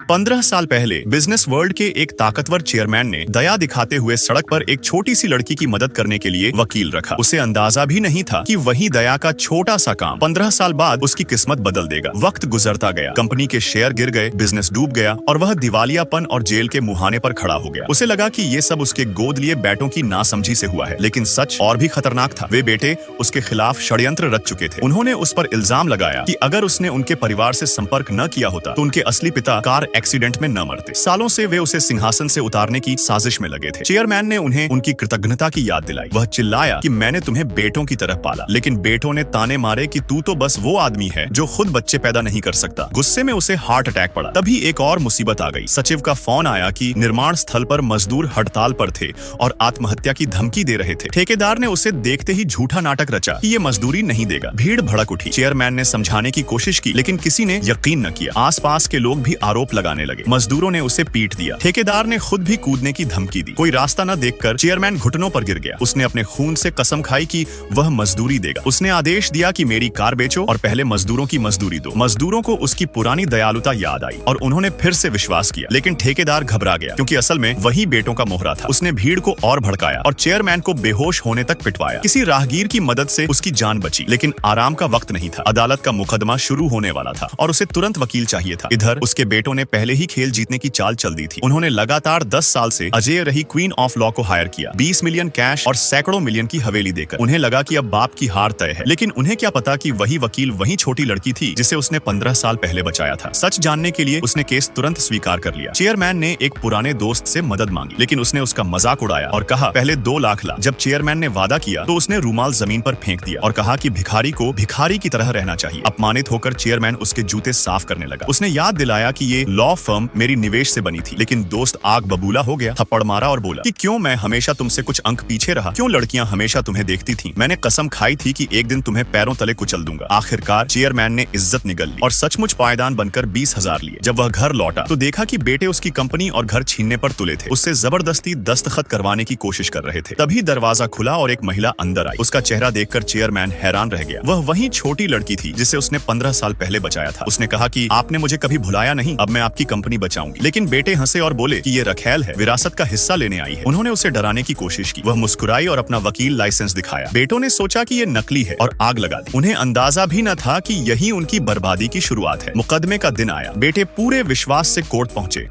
15 साल पहले business world के एक ताकतवर चेयरमैन ने दया दिखाते हुए सड़क पर एक छोटी सी लड़की की मदद करने के लिए वकील रखा। उसे अंदाजा भी नहीं था कि वही दया का छोटा सा काम 15 साल बाद उसकी किस्मत बदल देगा। वक्त गुजरता गया, कंपनी के शेयर गिर गए, बिजनेस डूब गया और वह दिवालियापन और जेल के मुहाने पर खड़ा हो गया। उसे लगा कि ये सब उसके गोद लिए बेटों की नासमझी से हुआ है, लेकिन सच और भी खतरनाक था। वे बेटे उसके खिलाफ षड्यंत्र रच चुके थे। उन्होंने उस पर इल्जाम लगाया कि अगर उसने उनके परिवार से संपर्क न किया होता तो उनके असली पिता कार एक्सीडेंट में न मरते। सालों से वे उसे सिंहासन से उतारने की साजिश में लगे थे। चेयरमैन ने उन्हें उनकी कृतज्ञता की याद दिलाई। वह चिल्लाया कि मैंने तुम्हें बेटों की तरह पाला, लेकिन बेटों ने ताने मारे कि तू तो बस वो आदमी है जो खुद बच्चे पैदा नहीं कर सकता। गुस्से में उसे हार्ट अटैक पड़ा। तभी एक और मुसीबत आ गई। सचिव का फोन आया कि निर्माण स्थल पर मजदूर हड़ताल पर थे और आत्महत्या की धमकी दे रहे थे। ठेकेदार ने उसे देखते ही झूठा नाटक रचा कि ये मजदूरी नहीं देगा। भीड़ भड़क उठी। चेयरमैन ने समझाने की कोशिश की, लेकिन किसी ने यकीन न किया। आसपास के लोग भी आरोप लगाने लगे। मजदूरों ने उसे पीट दिया। ठेकेदार ने खुद भी कूदने की धमकी दी। कोई रास्ता न देखकर चेयरमैन घुटनों पर गिर गया। उसने अपने खून से कसम खाई कि वह मजदूरी देगा। उसने आदेश दिया कि मेरी कार बेचो और पहले मजदूरों की मजदूरी दो। मजदूरों को उसकी पुरानी दयालुता याद आई और उन्होंने फिर से विश्वास किया, लेकिन ठेकेदार घबरा गया क्योंकि असल में वही बेटों का मोहरा था। उसने भीड़ को और भड़काया और चेयरमैन को बेहोश होने तक पिटवाया। किसी राहगीर की मदद से उसकी जान बची, लेकिन आराम का वक्त नहीं था। अदालत का मुकदमा शुरू होने वाला था और उसे तुरंत वकील चाहिए था। इधर उसके बेटों ने पहले ही खेल जीतने की चाल चल दी थी। उन्होंने लगातार 10 साल से अजेय रही क्वीन ऑफ लॉ को हायर किया, 20 मिलियन कैश और सैकड़ों मिलियन की हवेली देकर। उन्हें लगा कि अब बाप की हार तय है, लेकिन उन्हें क्या पता कि वही वकील वही छोटी लड़की थी जिसे उसने 15 साल पहले बचाया था। सच जानने के लिए उसने केस तुरंत स्वीकार कर लिया। चेयरमैन ने एक पुराने दोस्त से मदद मांगी, लेकिन उसने उसका मजाक उड़ाया और कहा पहले 2 लाख ला। जब चेयरमैन ने वादा किया तो उसने रूमाल जमीन पर फेंक दिया और कहा कि भिखारी को भिखारी की तरह रहना चाहिए। अपमानित होकर चेयरमैन उसके जूते साफ करने लगा। उसने याद दिलाया कि ये लॉ फर्म मेरी निवेश से बनी थी, लेकिन दोस्त आग बबूला हो गया, थप्पड़ मारा और बोला कि क्यों मैं हमेशा तुमसे कुछ अंक पीछे रहा, क्यों लड़कियां हमेशा तुम्हें देखती थीं। मैंने कसम खाई थी कि एक दिन तुम्हें पैरों तले कुचल दूंगा। आखिरकार चेयरमैन ने इज्जत निगल ली और सचमुच पायदान बनकर 20,000 लिए। जब वह घर लौटा तो देखा कि बेटे उसकी कंपनी और घर छीनने पर तुले थे। उससे जबरदस्ती दस्तखत करवाने की कोशिश कर रहे थे। तभी दरवाजा खुला और एक महिला अंदर आई। उसका चेहरा देखकर चेयरमैन हैरान रह गया। वह वही छोटी लड़की थी जिसे उसने 15 साल पहले बचाया था। उसने कहा कि आपने मुझे कभी भुलाया नहीं, अब मैं आपकी कंपनी बचाऊंगी। लेकिन बेटे हंसे और बोले कि ये रखेल है, विरासत का हिस्सा लेने आई है। उन्होंने उसे डराने की कोशिश की। वह मुस्कुराई और अपना वकील लाइसेंस दिखाया। बेटों ने सोचा कि ये नकली है और आग लगा दी। उन्हें अंदाजा भी न था कि यही उनकी बर्बादी की शुरुआत है। मुकदमे का दिन आया। बेटे पूरे विश्वास से कोर्ट पहुंचे।